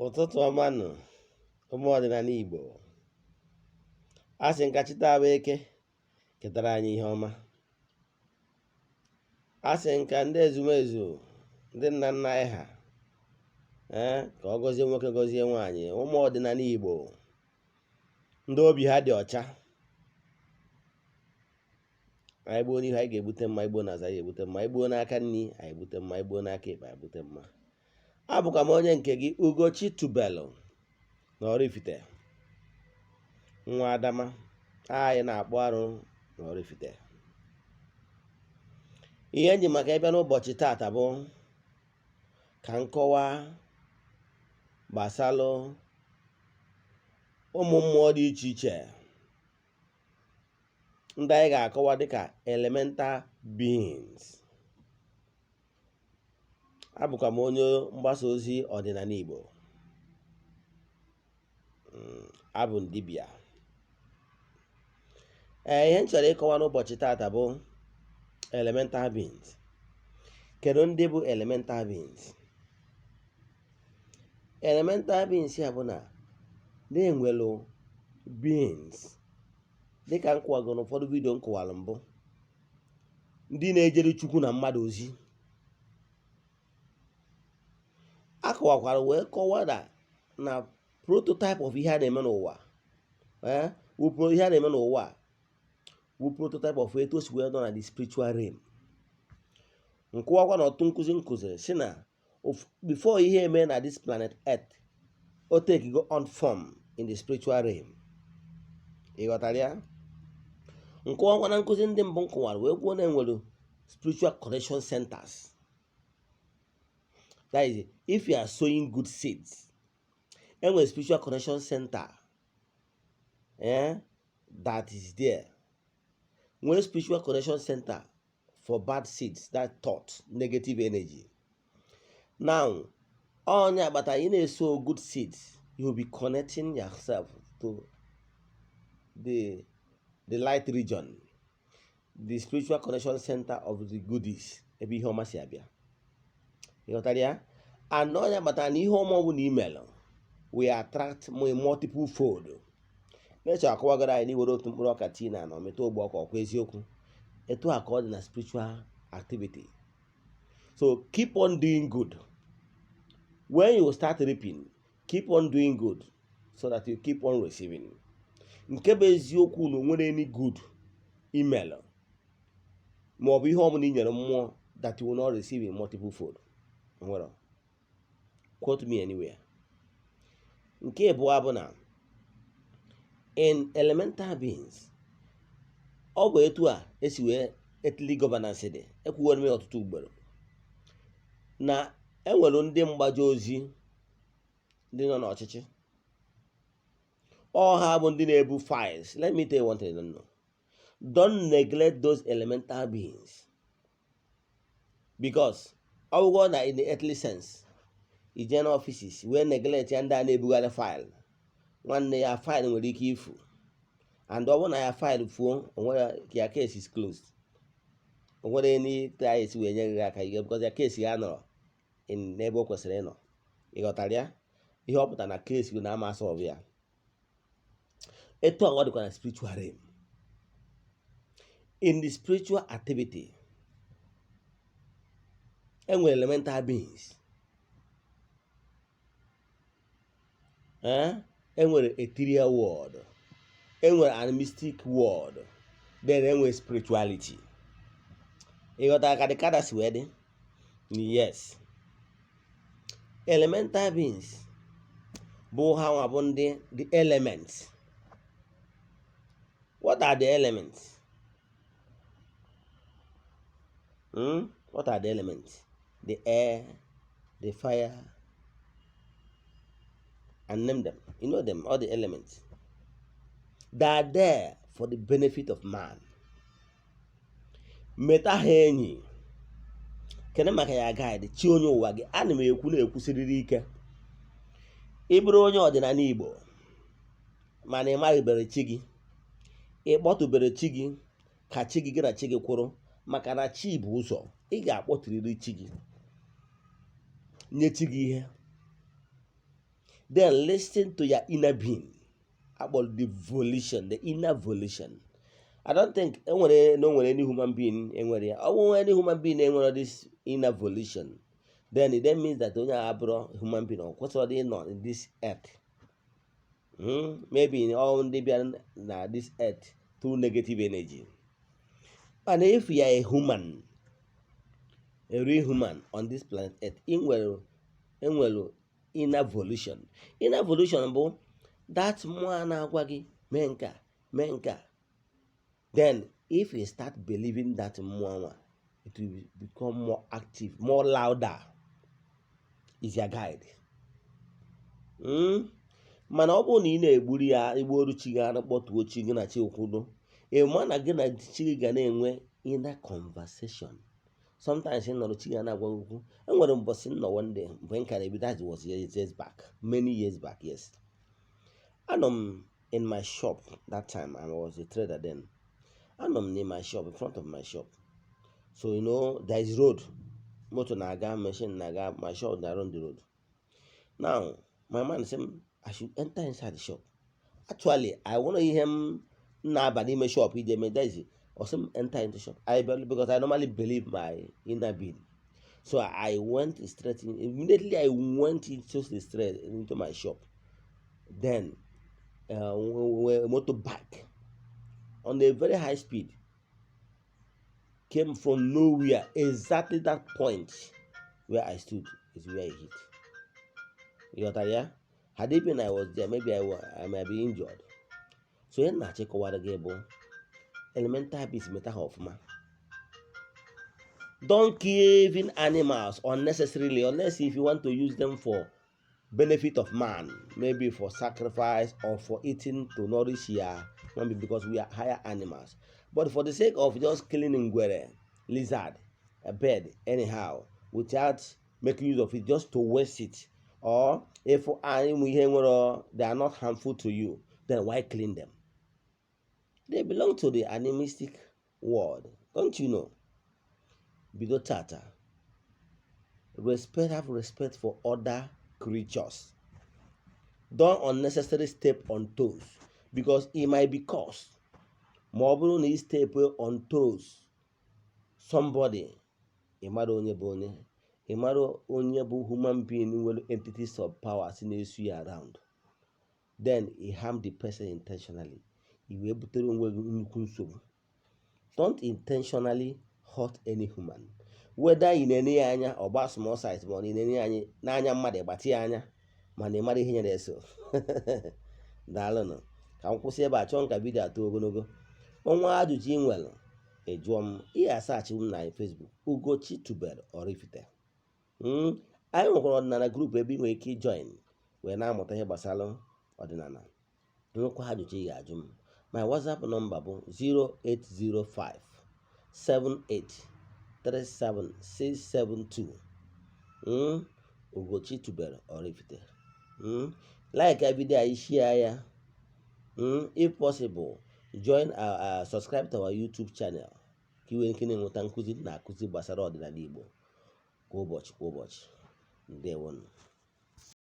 Ụtụtụ ọma nụ ụmụ ọdịnala Igbo. A sị nka chita abụ eke ketara anyị ihe ọma. A sị nka ndị ezumezu ndị nna nna anyị ha ka ọ gọzie nwoke gọzie nwaanyị, ụmụ ọdịnala Igbo ndị obi ha dị ọcha. Anyị gbuo n'ihu anyị ga-egbute mma, igbo na aza anyị egbute mma, igbuo n'aka nri anyị egbute mma, igbuo n'aka ekpe anyị egbute mma. Abụkwa m onye nke gị Ugochi tubelu na Oraifite, Nwa Adama anyị na-akpọ arụ na Oraifite. Ihe nji maka ịbịa n'ụbọchị taata bụ ka nkọwa gbasalụ ụmụ mmụọ dị iche iche ndị anyị ga-akọwa dịka elemental beings. Abụkwa m onye mgbasa ozi ọdịnala Igbo, abụ m dibịa. Ihe m chọrọ ịkọwa n'ụbọchị taata bụ elemental beings. Kedu ndị bụ elemental beings? Elemental beings ya bụ na na-enwelu beings dịka m kwuwago n'ụfọdụ vidio m kọwara mbụ, ndị na-ejere Chukwu na mmadụ ozi. Akọwakwara wee kọwara na prototype of ihe a na-eme n'ụwa, ihe a na-eme n'ụwa bụ prototype of etu o si wee nọ na the spiritual realm. Nkọwakwa na ọtụtụ nkụzi nkụziri si na before ihe eme na this planet Earth, o take go on form in the spiritual realm. Ịghọtara ya? Nkọwakwa na nkụzi ndị mbụ nkọwara wee kwuo na enwere spiritual connection centers. That is, if you are sowing good seeds, enwere spiritual connection center that is there. When spiritual connection center for bad seeds, that thought, negative energy. Now, on your but you sow good seeds, you will be connecting yourself to the light region, the spiritual connection center of the goodies. Ebi homa siabia. You got ya? And on your but any home email, we attract multiple fold. Let's talk about any word to Brocatina no meto work or Quezioku. It to according to spiritual activity. So keep on doing good. When you start reaping, keep on doing good so that you keep on receiving. Nkebe eziokwu no nwere any good email, ma ọ bụ ihe ọmụna inyere mmụọ that you will not receive in multiple fold. Well, quote me anywhere. Nke bụ abụ na in elemental beings, ọ bụ etu a esi wee etili governance dị. Ekwugo m ọtụtụ ugboro na enwere ndị mgbaje ozi ndị nọ n'ọchịchị. All ha bụ ndị na-ebu files. Let me tell you one thing you don't know. Don't neglect those elemental beings, because all that in the earthly sense, in general offices, we neglect and then ebugara file. One day a file nwere ike ifu, and when I file for when your case is closed, when any ties we because your case ya nọ in n'ebe o kwesịrị ịnọ. Ịghọtara ya? Ihe ọ pụtara na case gị na-ama solve ya. Etu a ọ dịkwa na spiritual realm. In the spiritual activity, enwere elemental beings. Enwere ethereal world, enwere animistic world, then enwere spirituality. Ịghọtara ka dịkada si wee dị? Yes. Elemental beings bụ ha nwa bụ ndị the elements. What are the elements? What are the elements? The air, the fire, and name them. You know them, all the elements. They are there for the benefit of man. Meta ha enyi. Kene maka ya guide chi onye ụwa gị. Ana m ekwu na-ekwusiriri ike. Ị bụrụ onye ọdịnala Igbo mana ị maghịbere chi gị, ị kpọtụbere chi gị ka chi gị na chi gị kwụrụ, maka na chi bụ ụzọ. Ị ga-akpọtụrịrị chi gị, nye chi gị ihe. then listen to your inner being about the volition, the inner volition. I don't think any human being any human being this inner volition. Then it then means that only abro human being or what's already not in this earth. Maybe in all this earth through negative energy. And if we are a human, a real human on this planet earth, in inner volition. Inner volition bụ that mmụọ na-agwa gị mee nke a. Then if you start believing that mmụọ, it will become more active, more louder. Is your guide. Mana ọ bụrụ na ị na-egburu ya igboru chi gị na kpọtuo chi gị na chi okwudo, ịma na gị na chi gị ga na-enwe inner conversation. Sometimes in Norochigana Wagu, and when was in no one day, when can I be that was years back, many years back, yes. And in my shop that time, I was a trader then. And near my shop, in front of my shop. So you know there is road. Motor Naga, machine Naga, my shop around the road. Now my man said I should enter inside the shop. Actually, I want to hear him now, but in my shop, he made daisy. Or some enter into shop. Because I normally believe my inner being. So I went straight in. Immediately I went into my shop. Then motorbike on a very high speed came from nowhere. Exactly that point where I stood is where I hit. You got that, yeah? Had it been I was there, maybe I might be injured. So in that check over the gable. Elemental beings matter of man. Don't kill even animals unnecessarily unless if you want to use them for benefit of man, maybe for sacrifice or for eating to nourish ya, maybe because we are higher animals. But for the sake of just killing ngwere, lizard, a bird, anyhow, without making use of it, just to waste it, or if they are not harmful to you, then why clean them? They belong to the animistic world, don't you know? Bido tata. Have respect for other creatures. Don't unnecessarily step on toes, because it might be caused. Mobile needs step on toes. Somebody, imaro onye bụ human being with entities of power in the around. Then he harm the person intentionally. Don't intentionally hurt any human, whether in any anya or about small size, but in any anya n'anya mmadụ gbati anya mana ị mara ihe nyere eso. Daalụnụ ka m kwụsị ebe a, chọọ nka vidio atọ ogologo. Ọnwa ajụjụ ị nwere ejụọ m, ihe asaachị m na Facebook Ugochi tubelu Oraifite. Anyị nwekwara ọdịnala grupu ebe ị nwere ike join wee na-amụta ihe gbasara ọdịnala. Nwekwa ajụjụ ị ga-ajụ m. My WhatsApp number bụ 0805 7837672. Ugochi tubelu Oraifite. Like our video, share ya. If possible, join our subscribe to our YouTube channel. Ka iwe nke na-enweta nkụzi na akụzi gbasara ọdịnala Igbo kwa ụbọchị. Ndewonu.